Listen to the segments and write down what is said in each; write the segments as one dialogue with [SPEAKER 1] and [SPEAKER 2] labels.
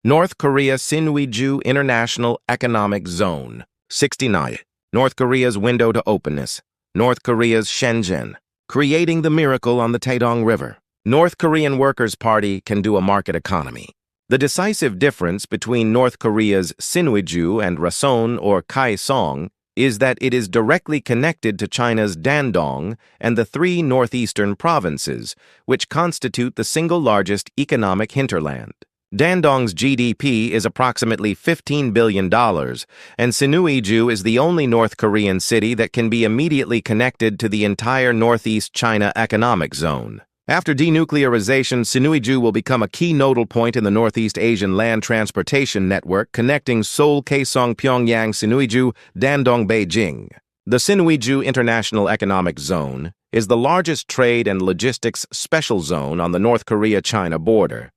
[SPEAKER 1] North Korea Sinuiju International Economic Zone. 69. North Korea's window to openness. North Korea's Shenzhen. Creating the miracle on the Dandong River. North Korean Workers' Party can do a market economy. The decisive difference between North Korea's Sinuiju and Rason or Kaesong is that it is directly connected to China's Dandong and the three northeastern provinces, which constitute the single largest economic hinterland. Dandong's GDP is approximately $15 billion, and Sinuiju is the only North Korean city that can be immediately connected to the entire Northeast China Economic Zone. After denuclearization, Sinuiju will become a key nodal point in the Northeast Asian land transportation network connecting Seoul, Kaesong, Pyongyang, Sinuiju, Dandong, Beijing. The Sinuiju International Economic Zone is the largest trade and logistics special zone on the North Korea-China border,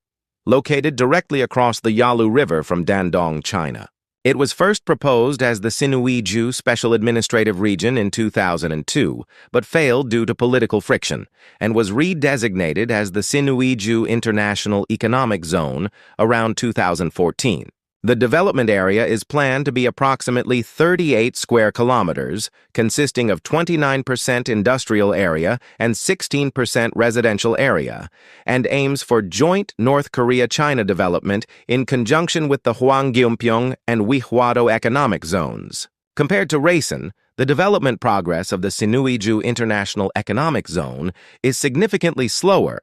[SPEAKER 1] located directly across the Yalu River from Dandong, China. It was first proposed as the Sinuiju Special Administrative Region in 2002, but failed due to political friction, and was redesignated as the Sinuiju International Economic Zone around 2014. The development area is planned to be approximately 38 square kilometers, consisting of 29% industrial area and 16% residential area, and aims for joint North Korea-China development in conjunction with the Hwanggeumpyeong and Wihwado economic zones. Compared to Rason, the development progress of the Sinuiju International Economic Zone is significantly slower,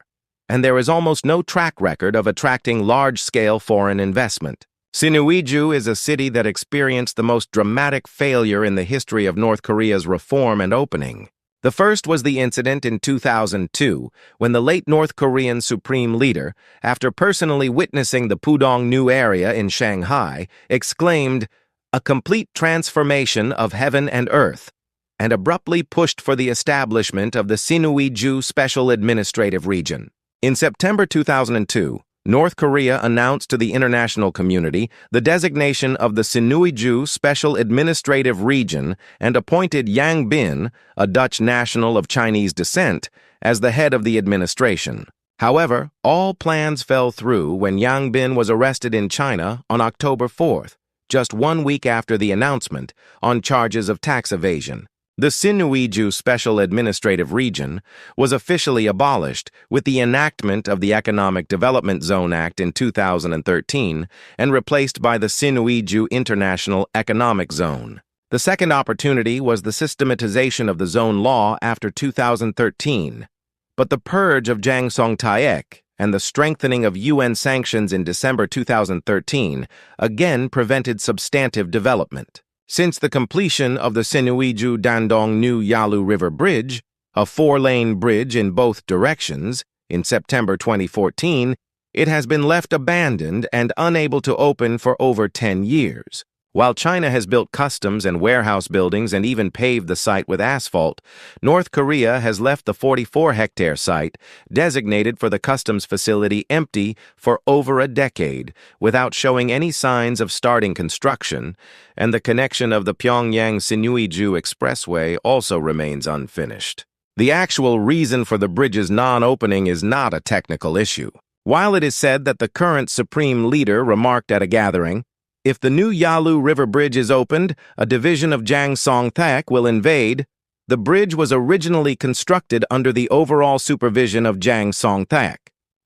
[SPEAKER 1] and there is almost no track record of attracting large-scale foreign investment. Sinuiju is a city that experienced the most dramatic failure in the history of North Korea's reform and opening. The first was the incident in 2002, when the late North Korean Supreme Leader, after personally witnessing the Pudong New area in Shanghai, exclaimed, "A complete transformation of heaven and earth," and abruptly pushed for the establishment of the Sinuiju Special Administrative Region. In September 2002, North Korea announced to the international community the designation of the Sinuiju Special Administrative Region and appointed Yang Bin, a Dutch national of Chinese descent, as the head of the administration. However, all plans fell through when Yang Bin was arrested in China on October 4th, just 1 week after the announcement, on charges of tax evasion. The Sinuiju Special Administrative Region was officially abolished with the enactment of the Economic Development Zone Act in 2013 and replaced by the Sinuiju International Economic Zone. The second opportunity was the systematization of the zone law after 2013. But the purge of Jang Song-taek and the strengthening of UN sanctions in December 2013 again prevented substantive development. Since the completion of the Sinuiju Dandong New Yalu River Bridge, a 4-lane bridge in both directions, in September 2014, it has been left abandoned and unable to open for over 10 years. While China has built customs and warehouse buildings and even paved the site with asphalt, North Korea has left the 44-hectare site, designated for the customs facility, empty for over a decade, without showing any signs of starting construction, and the connection of the Pyongyang-Sinuiju Expressway also remains unfinished. The actual reason for the bridge's non-opening is not a technical issue. While it is said that the current Supreme Leader remarked at a gathering, "If the new Yalu River Bridge is opened, a division of Jang Song-taek will invade." The bridge was originally constructed under the overall supervision of Jang Song-taek.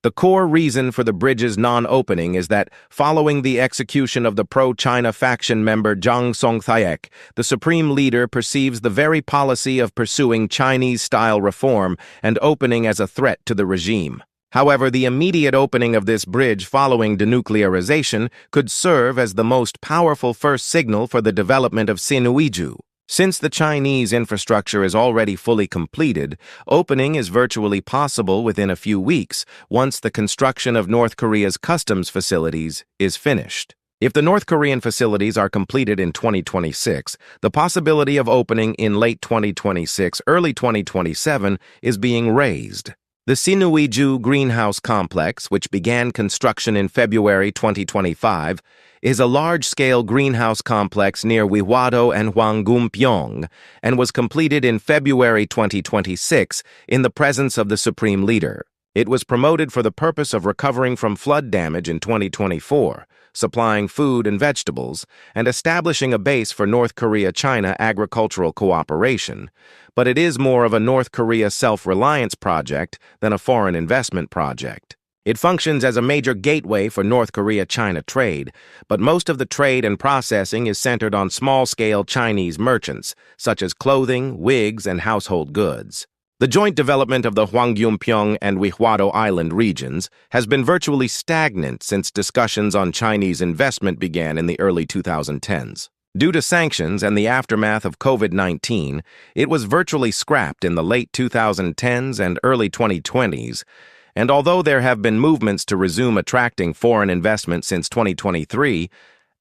[SPEAKER 1] The core reason for the bridge's non-opening is that, following the execution of the pro-China faction member Jang Song-taek, the Supreme Leader perceives the very policy of pursuing Chinese-style reform and opening as a threat to the regime. However, the immediate opening of this bridge following denuclearization could serve as the most powerful first signal for the development of Sinuiju. Since the Chinese infrastructure is already fully completed, opening is virtually possible within a few weeks once the construction of North Korea's customs facilities is finished. If the North Korean facilities are completed in 2026, the possibility of opening in late 2026, early 2027 is being raised. The Sinuiju Greenhouse Complex, which began construction in February 2025, is a large-scale greenhouse complex near Wihwado and Hwanggeumpyeong and was completed in February 2026 in the presence of the Supreme Leader. It was promoted for the purpose of recovering from flood damage in 2024, supplying food and vegetables, and establishing a base for North Korea-China agricultural cooperation, but it is more of a North Korea self-reliance project than a foreign investment project. It functions as a major gateway for North Korea-China trade, but most of the trade and processing is centered on small-scale Chinese merchants, such as clothing, wigs, and household goods. The joint development of the Hwanggeumpyeong and Wihwado Island regions has been virtually stagnant since discussions on Chinese investment began in the early 2010s. Due to sanctions and the aftermath of COVID-19, it was virtually scrapped in the late 2010s and early 2020s, and although there have been movements to resume attracting foreign investment since 2023,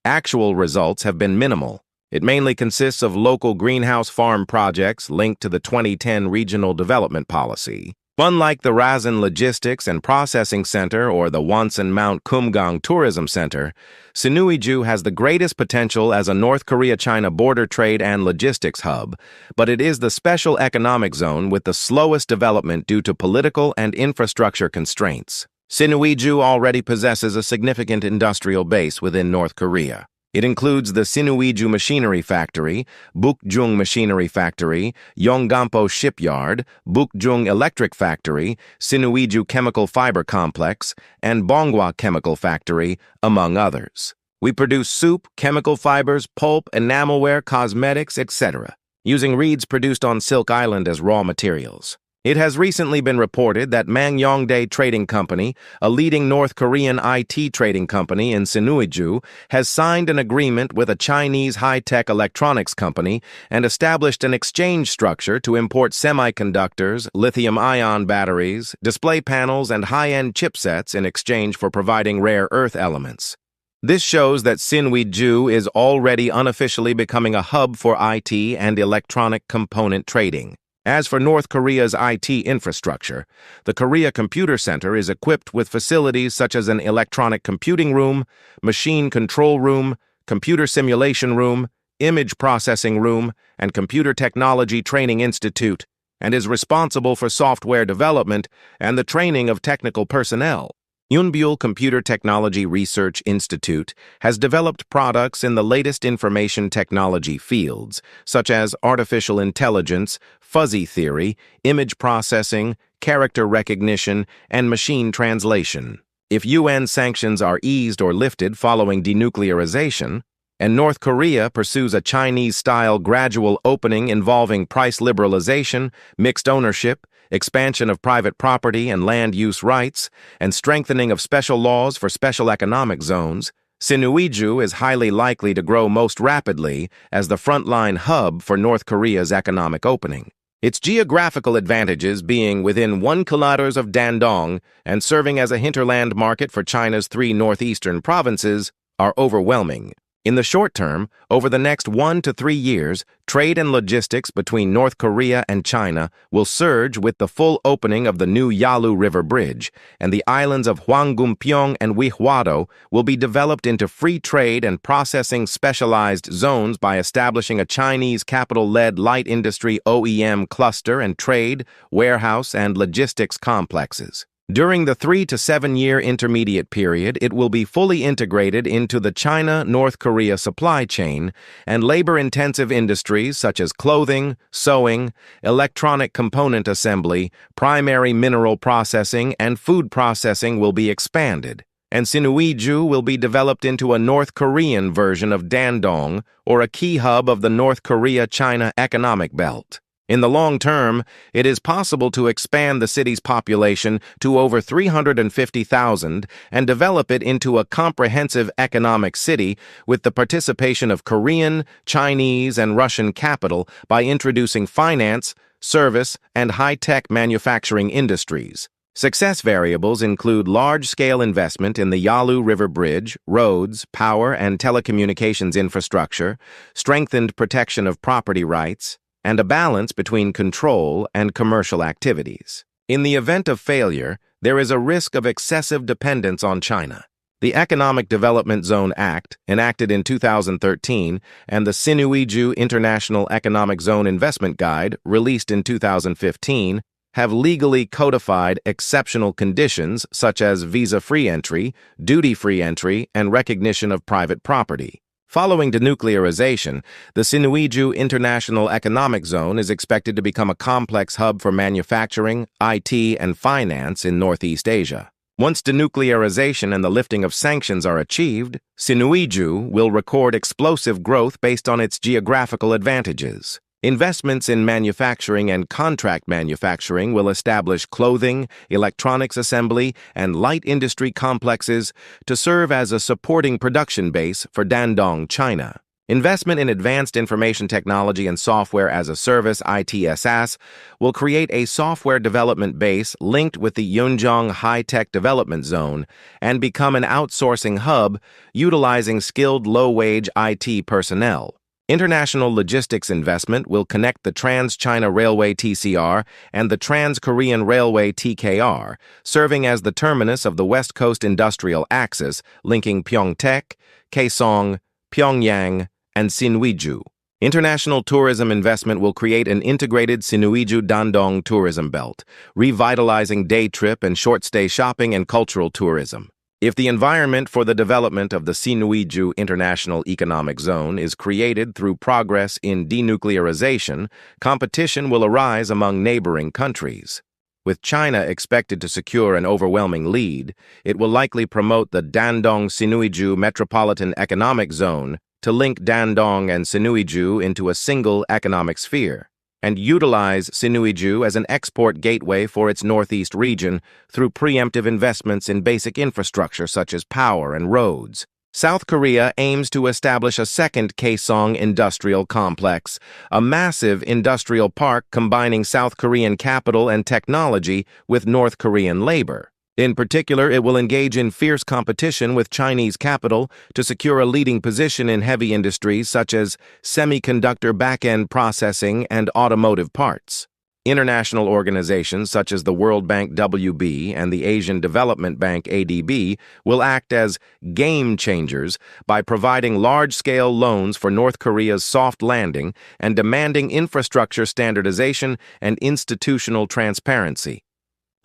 [SPEAKER 1] actual results have been minimal. It mainly consists of local greenhouse farm projects linked to the 2010 Regional Development Policy. Unlike the Rason Logistics and Processing Center or the Wonsan Mount Kumgang Tourism Center, Sinuiju has the greatest potential as a North Korea-China border trade and logistics hub, but it is the special economic zone with the slowest development due to political and infrastructure constraints. Sinuiju already possesses a significant industrial base within North Korea. It includes the Sinuiju Machinery Factory, Bukjung Machinery Factory, Hwanggeumpyeong Shipyard, Bukjung Electric Factory, Sinuiju Chemical Fiber Complex, and Bonghwa Chemical Factory, among others. We produce soup, chemical fibers, pulp, enamelware, cosmetics, etc., using reeds produced on Silk Island as raw materials. It has recently been reported that Mangyongdae Trading Company, a leading North Korean IT trading company in Sinuiju, has signed an agreement with a Chinese high-tech electronics company and established an exchange structure to import semiconductors, lithium-ion batteries, display panels, and high-end chipsets in exchange for providing rare earth elements. This shows that Sinuiju is already unofficially becoming a hub for IT and electronic component trading. As for North Korea's IT infrastructure, the Korea Computer Center is equipped with facilities such as an electronic computing room, machine control room, computer simulation room, image processing room, and computer technology training institute, and is responsible for software development and the training of technical personnel. Yunbyul Computer Technology Research Institute has developed products in the latest information technology fields, such as artificial intelligence, fuzzy theory, image processing, character recognition, and machine translation. If UN sanctions are eased or lifted following denuclearization, and North Korea pursues a Chinese-style gradual opening involving price liberalization, mixed ownership, expansion of private property and land use rights, and strengthening of special laws for special economic zones, Sinuiju is highly likely to grow most rapidly as the frontline hub for North Korea's economic opening. Its geographical advantages being within 1 kilometers of Dandong and serving as a hinterland market for China's 3 northeastern provinces are overwhelming. In the short term, over the next 1 to 3 years, trade and logistics between North Korea and China will surge with the full opening of the new Yalu River Bridge, and the islands of Hwanggeumpyeong and Wihwado will be developed into free trade and processing specialized zones by establishing a Chinese capital-led light industry OEM cluster and trade, warehouse, and logistics complexes. During the 3 to 7 year intermediate period, it will be fully integrated into the China-North Korea supply chain, and labor-intensive industries such as clothing, sewing, electronic component assembly, primary mineral processing, and food processing will be expanded, and Sinuiju will be developed into a North Korean version of Dandong, or a key hub of the North Korea-China economic belt. In the long term, it is possible to expand the city's population to over 350,000 and develop it into a comprehensive economic city with the participation of Korean, Chinese, and Russian capital by introducing finance, service, and high-tech manufacturing industries. Success variables include large-scale investment in the Yalu River Bridge, roads, power, and telecommunications infrastructure, strengthened protection of property rights, and a balance between control and commercial activities. In the event of failure, there is a risk of excessive dependence on China. The Economic Development Zone Act, enacted in 2013, and the Sinuiju International Economic Zone Investment Guide, released in 2015, have legally codified exceptional conditions such as visa-free entry, duty-free entry, and recognition of private property. Following denuclearization, the Sinuiju International Economic Zone is expected to become a complex hub for manufacturing, IT, and finance in Northeast Asia. Once denuclearization and the lifting of sanctions are achieved, Sinuiju will record explosive growth based on its geographical advantages. Investments in manufacturing and contract manufacturing will establish clothing, electronics assembly, and light industry complexes to serve as a supporting production base for Dandong, China. Investment in advanced information technology and software as a service (ITSS) will create a software development base linked with the Hwanggeumpyeong High-Tech Development Zone and become an outsourcing hub utilizing skilled low-wage IT personnel. International logistics investment will connect the Trans-China Railway (TCR) and the Trans-Korean Railway (TKR), serving as the terminus of the West Coast Industrial Axis linking Pyeongtaek, Kaesong, Pyongyang, and Sinuiju. International tourism investment will create an integrated Sinuiju Dandong tourism belt, revitalizing day trip and short-stay shopping and cultural tourism. If the environment for the development of the Sinuiju International Economic Zone is created through progress in denuclearization, competition will arise among neighboring countries. With China expected to secure an overwhelming lead, it will likely promote the Dandong-Sinuiju Metropolitan Economic Zone to link Dandong and Sinuiju into a single economic sphere, and utilize Sinuiju as an export gateway for its northeast region through preemptive investments in basic infrastructure such as power and roads. South Korea aims to establish a second Kaesong industrial complex, a massive industrial park combining South Korean capital and technology with North Korean labor. In particular, it will engage in fierce competition with Chinese capital to secure a leading position in heavy industries such as semiconductor back-end processing and automotive parts. International organizations such as the World Bank (WB) and the Asian Development Bank (ADB) will act as game changers by providing large-scale loans for North Korea's soft landing and demanding infrastructure standardization and institutional transparency.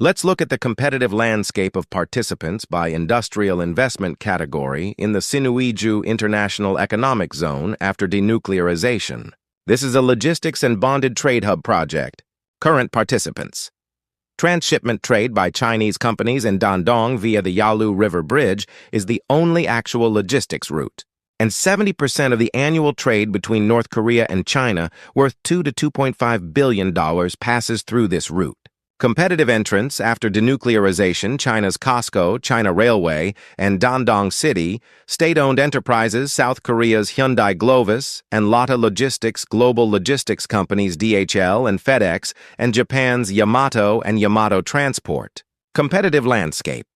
[SPEAKER 1] Let's look at the competitive landscape of participants by industrial investment category in the Sinuiju International Economic Zone after denuclearization. This is a logistics and bonded trade hub project. Current participants: transshipment trade by Chinese companies in Dandong via the Yalu River Bridge is the only actual logistics route, and 70% of the annual trade between North Korea and China, worth $2 to $2.5 billion, passes through this route. Competitive entrants after denuclearization: China's COSCO, China Railway, and Dandong City, state-owned enterprises South Korea's Hyundai Glovis, and Lotte Logistics global logistics companies DHL and FedEx, and Japan's Yamato and Yamato Transport. Competitive landscape: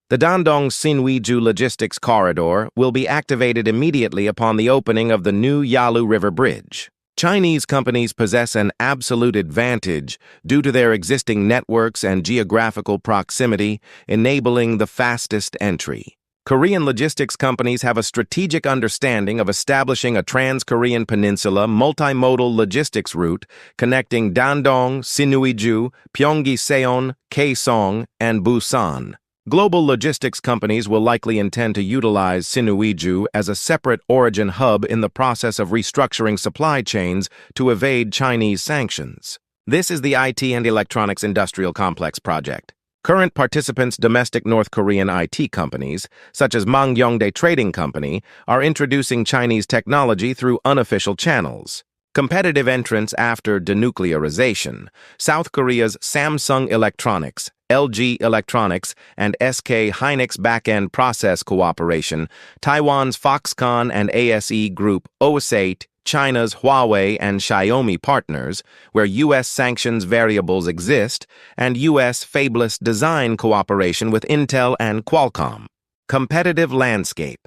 [SPEAKER 1] the Dandong-Sinuiju Logistics Corridor will be activated immediately upon the opening of the new Yalu River Bridge. Chinese companies possess an absolute advantage due to their existing networks and geographical proximity, enabling the fastest entry. Korean logistics companies have a strategic understanding of establishing a trans-Korean peninsula multimodal logistics route connecting Dandong, Sinuiju, Pyeonggi-seon, Kaesong, and Busan. Global logistics companies will likely intend to utilize Sinuiju as a separate origin hub in the process of restructuring supply chains to evade Chinese sanctions. This is the IT and Electronics Industrial Complex project. Current participants: domestic North Korean IT companies, such as Hwanggeumpyeong Trading Company, are introducing Chinese technology through unofficial channels. Competitive entrants after denuclearization: South Korea's Samsung Electronics, LG Electronics, and SK Hynix Back-End Process Cooperation, Taiwan's Foxconn and ASE Group, OSATE, China's Huawei and Xiaomi partners, where U.S. sanctions variables exist, and U.S. fabless design cooperation with Intel and Qualcomm. Competitive landscape: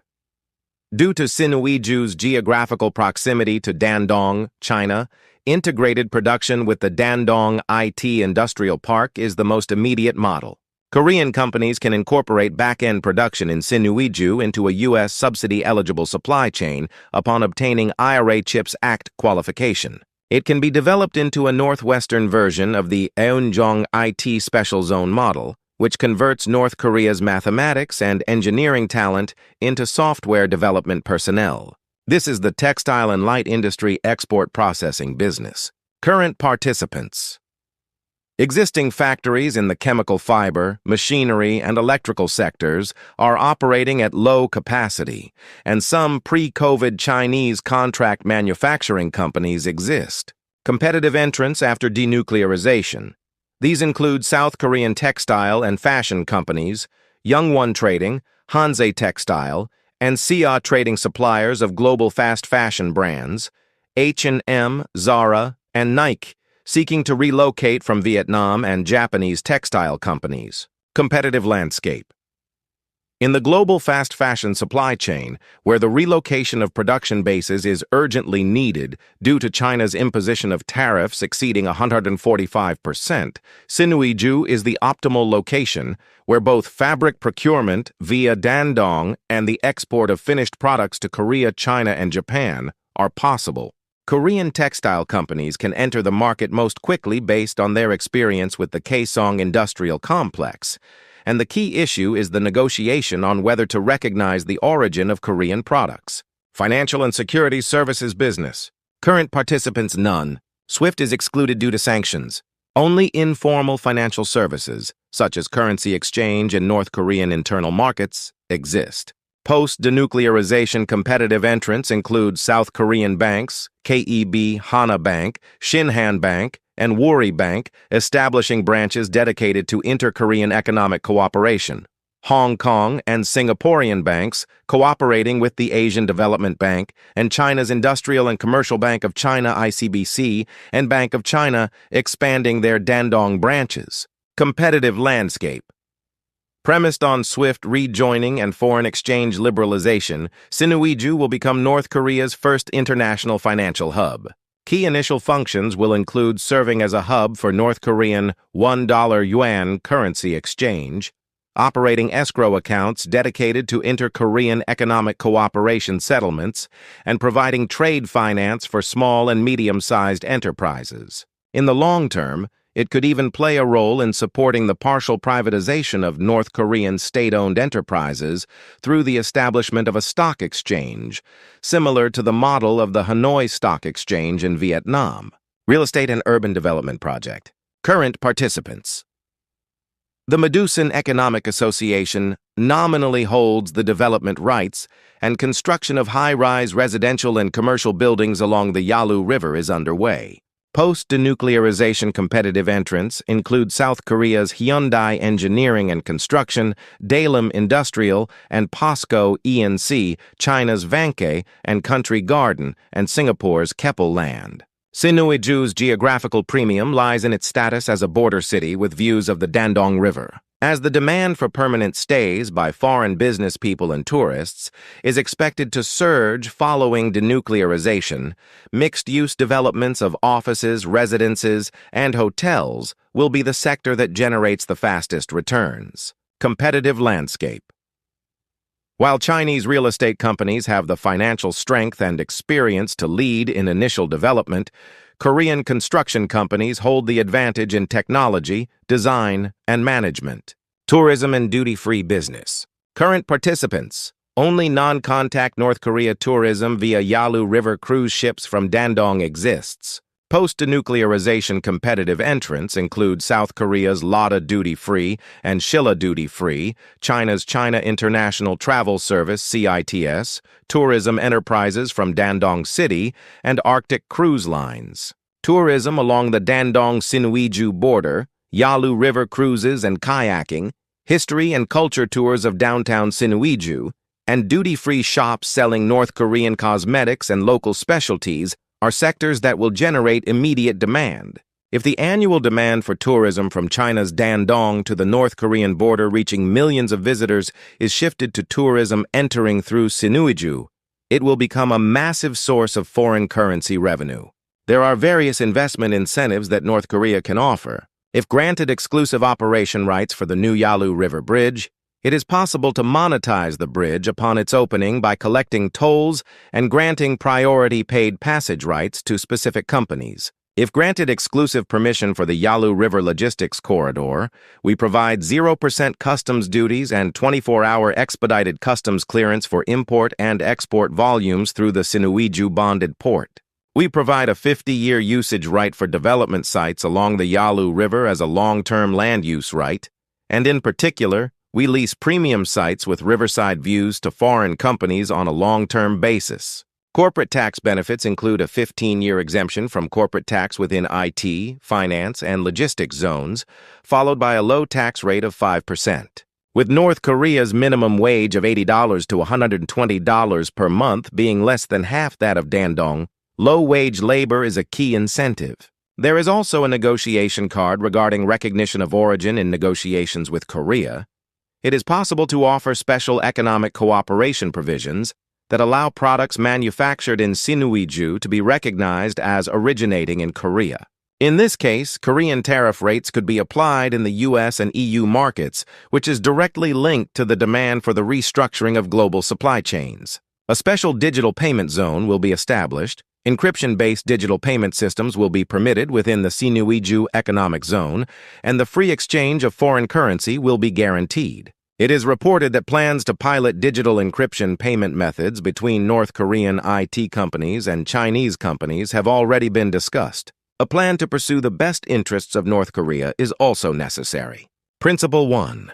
[SPEAKER 1] due to Sinuiju's geographical proximity to Dandong, China, integrated production with the Dandong IT Industrial Park is the most immediate model. Korean companies can incorporate back-end production in Sinuiju into a U.S. subsidy-eligible supply chain upon obtaining IRA CHIPS Act qualification. It can be developed into a northwestern version of the Hwanggeumpyeong IT Special Zone model, which converts North Korea's mathematics and engineering talent into software development personnel. This is the textile and light industry export processing business. Current participants. Existing factories in the chemical fiber, machinery, and electrical sectors are operating at low capacity, and some pre-COVID Chinese contract manufacturing companies exist. Competitive entrants after denuclearization. These include South Korean textile and fashion companies, Youngwon Trading, Hansei Textile, and Sia Trading suppliers of global fast fashion brands, H&M, Zara, and Nike, seeking to relocate from Vietnam and Japanese textile companies. Competitive landscape. In the global fast fashion supply chain, where the relocation of production bases is urgently needed due to China's imposition of tariffs exceeding 145%, Sinuiju is the optimal location where both fabric procurement via Dandong and the export of finished products to Korea, China, and Japan are possible. Korean textile companies can enter the market most quickly based on their experience with the Kaesong industrial complex, and the key issue is the negotiation on whether to recognize the origin of Korean products. Financial and securities services business. Current participants none. SWIFT is excluded due to sanctions. Only informal financial services, such as currency exchange and North Korean internal markets, exist. Post-denuclearization competitive entrants include South Korean banks, KEB Hana Bank, Shinhan Bank, and Woori Bank, establishing branches dedicated to inter-Korean economic cooperation. Hong Kong and Singaporean banks cooperating with the Asian Development Bank and China's Industrial and Commercial Bank of China ICBC and Bank of China expanding their Dandong branches. Competitive landscape. Premised on swift rejoining and foreign exchange liberalization, Sinuiju will become North Korea's first international financial hub. Key initial functions will include serving as a hub for North Korean $1 currency exchange, operating escrow accounts dedicated to inter-Korean economic cooperation settlements, and providing trade finance for small and medium-sized enterprises. In the long term, it could even play a role in supporting the partial privatization of North Korean state-owned enterprises through the establishment of a stock exchange, similar to the model of the Hanoi Stock Exchange in Vietnam. Real Estate and Urban Development Project. Current participants. The Madusan Economic Association nominally holds the development rights, and construction of high-rise residential and commercial buildings along the Yalu River is underway. Post-denuclearization competitive entrants include South Korea's Hyundai Engineering and Construction, Daelim Industrial, and POSCO E&C, China's Vanke and Country Garden, and Singapore's Keppel Land. Sinuiju's geographical premium lies in its status as a border city with views of the Dandong River. As the demand for permanent stays by foreign business people and tourists is expected to surge following denuclearization, mixed-use developments of offices, residences, and hotels will be the sector that generates the fastest returns. Competitive landscape. While Chinese real estate companies have the financial strength and experience to lead in initial development, Korean construction companies hold the advantage in technology, design, and management. Tourism and duty-free business. Current participants. Only non-contact North Korea tourism via Yalu River cruise ships from Dandong exists. Post-denuclearization competitive entrants include South Korea's Lada Duty-Free and Shilla Duty-Free, China's China International Travel Service CITS, tourism enterprises from Dandong City, and Arctic cruise lines. Tourism along the Dandong-Sinuiju border, Yalu River cruises and kayaking, history and culture tours of downtown Sinuiju, and duty-free shops selling North Korean cosmetics and local specialties are sectors that will generate immediate demand. If the annual demand for tourism from China's Dandong to the North Korean border reaching millions of visitors is shifted to tourism entering through Sinuiju, it will become a massive source of foreign currency revenue. There are various investment incentives that North Korea can offer. If granted exclusive operation rights for the new Yalu River Bridge, It is possible to monetize the bridge upon its opening by collecting tolls and granting priority paid passage rights to specific companies. If granted exclusive permission for the Yalu River Logistics Corridor, we provide 0% customs duties and 24-hour expedited customs clearance for import and export volumes through the Sinuiju bonded port. We provide a 50-year usage right for development sites along the Yalu River as a long-term land use right, and in particular, we lease premium sites with riverside views to foreign companies on a long-term basis. Corporate tax benefits include a 15-year exemption from corporate tax within IT, finance, and logistics zones, followed by a low tax rate of 5%. With North Korea's minimum wage of $80 to $120 per month being less than half that of Dandong, low-wage labor is a key incentive. There is also a negotiation card regarding recognition of origin in negotiations with Korea. It is possible to offer special economic cooperation provisions that allow products manufactured in Sinuiju to be recognized as originating in Korea. In this case, Korean tariff rates could be applied in the US and EU markets, which is directly linked to the demand for the restructuring of global supply chains. A special digital payment zone will be established. Encryption-based digital payment systems will be permitted within the Sinuiju Economic Zone, and the free exchange of foreign currency will be guaranteed. It is reported that plans to pilot digital encryption payment methods between North Korean IT companies and Chinese companies have already been discussed. A plan to pursue the best interests of North Korea is also necessary. Principle 1.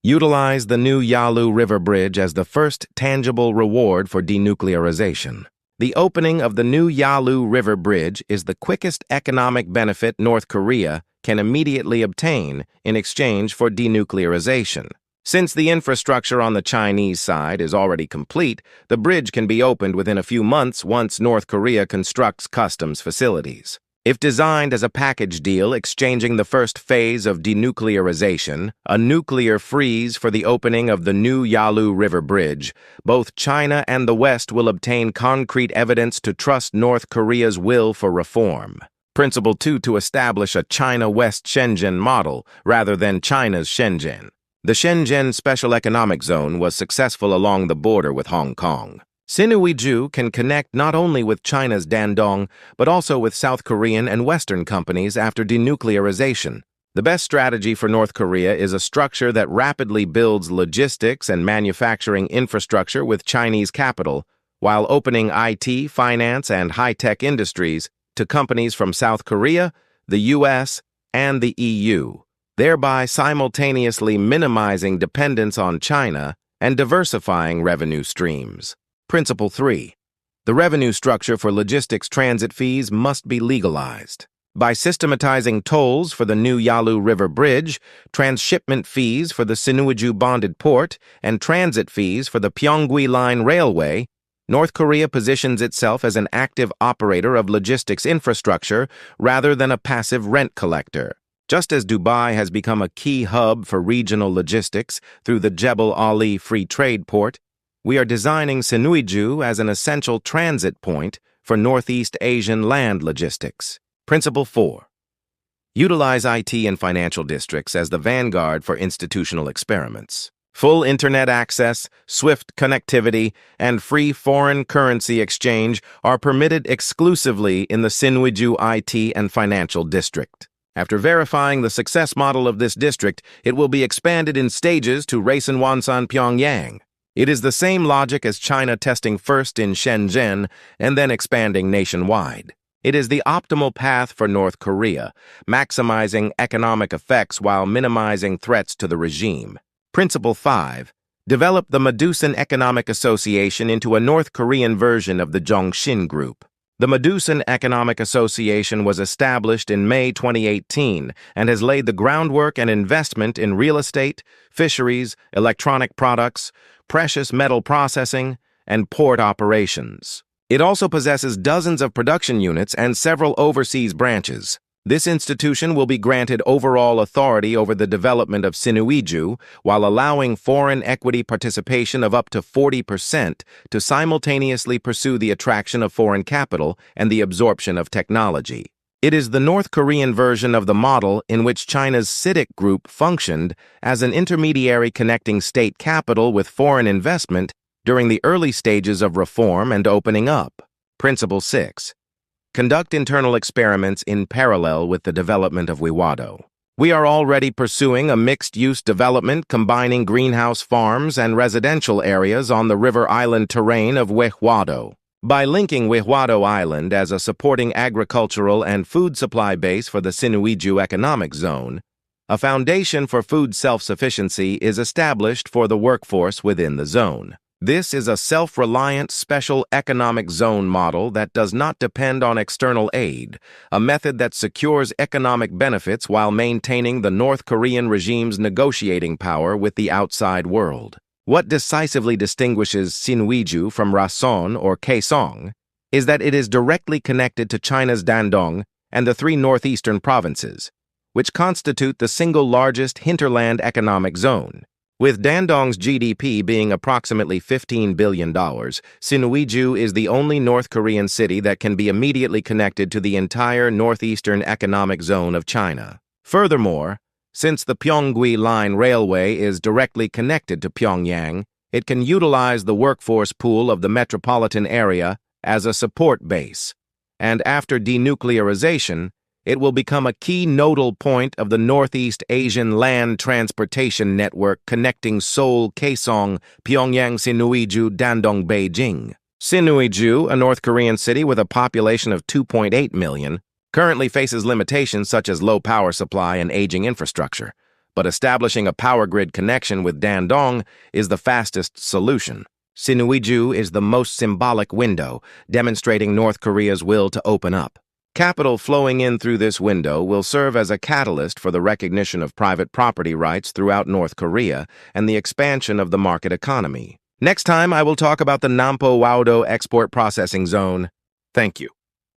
[SPEAKER 1] Utilize the new Yalu River Bridge as the first tangible reward for denuclearization. The opening of the new Yalu River Bridge is the quickest economic benefit North Korea can immediately obtain in exchange for denuclearization. Since the infrastructure on the Chinese side is already complete, the bridge can be opened within a few months once North Korea constructs customs facilities. If designed as a package deal exchanging the first phase of denuclearization, a nuclear freeze for the opening of the new Yalu River Bridge, both China and the West will obtain concrete evidence to trust North Korea's will for reform. Principle 2. To establish a China-West Shenzhen model rather than China's Shenzhen. The Shenzhen Special Economic Zone was successful along the border with Hong Kong. Sinuiju can connect not only with China's Dandong, but also with South Korean and Western companies after denuclearization. The best strategy for North Korea is a structure that rapidly builds logistics and manufacturing infrastructure with Chinese capital, while opening IT, finance, and high-tech industries to companies from South Korea, the US, and the EU, thereby simultaneously minimizing dependence on China and diversifying revenue streams. Principle 3. The revenue structure for logistics transit fees must be legalized. By systematizing tolls for the new Yalu River Bridge, transshipment fees for the Sinuiju bonded port, and transit fees for the Pyongyang Line Railway, North Korea positions itself as an active operator of logistics infrastructure rather than a passive rent collector. Just as Dubai has become a key hub for regional logistics through the Jebel Ali Free Trade Port, we are designing Sinuiju as an essential transit point for Northeast Asian land logistics. Principle 4. Utilize IT and financial districts as the vanguard for institutional experiments. Full internet access, swift connectivity, and free foreign currency exchange are permitted exclusively in the Sinuiju IT and financial district. After verifying the success model of this district, it will be expanded in stages to Rason, Pyongyang. It is the same logic as China testing first in Shenzhen and then expanding nationwide. It is the optimal path for North Korea, maximizing economic effects while minimizing threats to the regime. Principle 5. Develop the Medusan Economic Association into a North Korean version of the Zhongshin Group. The Medusan Economic Association was established in May 2018 and has laid the groundwork and investment in real estate, fisheries, electronic products, precious metal processing, and port operations. It also possesses dozens of production units and several overseas branches. This institution will be granted overall authority over the development of Sinuiju while allowing foreign equity participation of up to 40% to simultaneously pursue the attraction of foreign capital and the absorption of technology. It is the North Korean version of the model in which China's CITIC Group functioned as an intermediary connecting state capital with foreign investment during the early stages of reform and opening up. Principle 6. Conduct internal experiments in parallel with the development of Wihwado. We are already pursuing a mixed-use development combining greenhouse farms and residential areas on the river island terrain of Wihwado. By linking Wihwado Island as a supporting agricultural and food supply base for the Sinuiju Economic Zone, a foundation for food self-sufficiency is established for the workforce within the zone. This is a self-reliant special economic zone model that does not depend on external aid, a method that secures economic benefits while maintaining the North Korean regime's negotiating power with the outside world. What decisively distinguishes Sinuiju from Rason or Kaesong is that it is directly connected to China's Dandong and the 3 northeastern provinces, which constitute the single largest hinterland economic zone. With Dandong's GDP being approximately $15 billion, Sinuiju is the only North Korean city that can be immediately connected to the entire northeastern economic zone of China. Furthermore, since the Pyongyang Line Railway is directly connected to Pyongyang, it can utilize the workforce pool of the metropolitan area as a support base, and after denuclearization, it will become a key nodal point of the Northeast Asian land transportation network connecting Seoul, Kaesong, Pyongyang, Sinuiju, Dandong, Beijing. Sinuiju, a North Korean city with a population of 2.8 million, currently faces limitations such as low power supply and aging infrastructure, but establishing a power grid connection with Dandong is the fastest solution. Sinuiju is the most symbolic window, demonstrating North Korea's will to open up. Capital flowing in through this window will serve as a catalyst for the recognition of private property rights throughout North Korea and the expansion of the market economy. Next time, I will talk about the Hwanggeumpyeong Export Processing Zone. Thank you.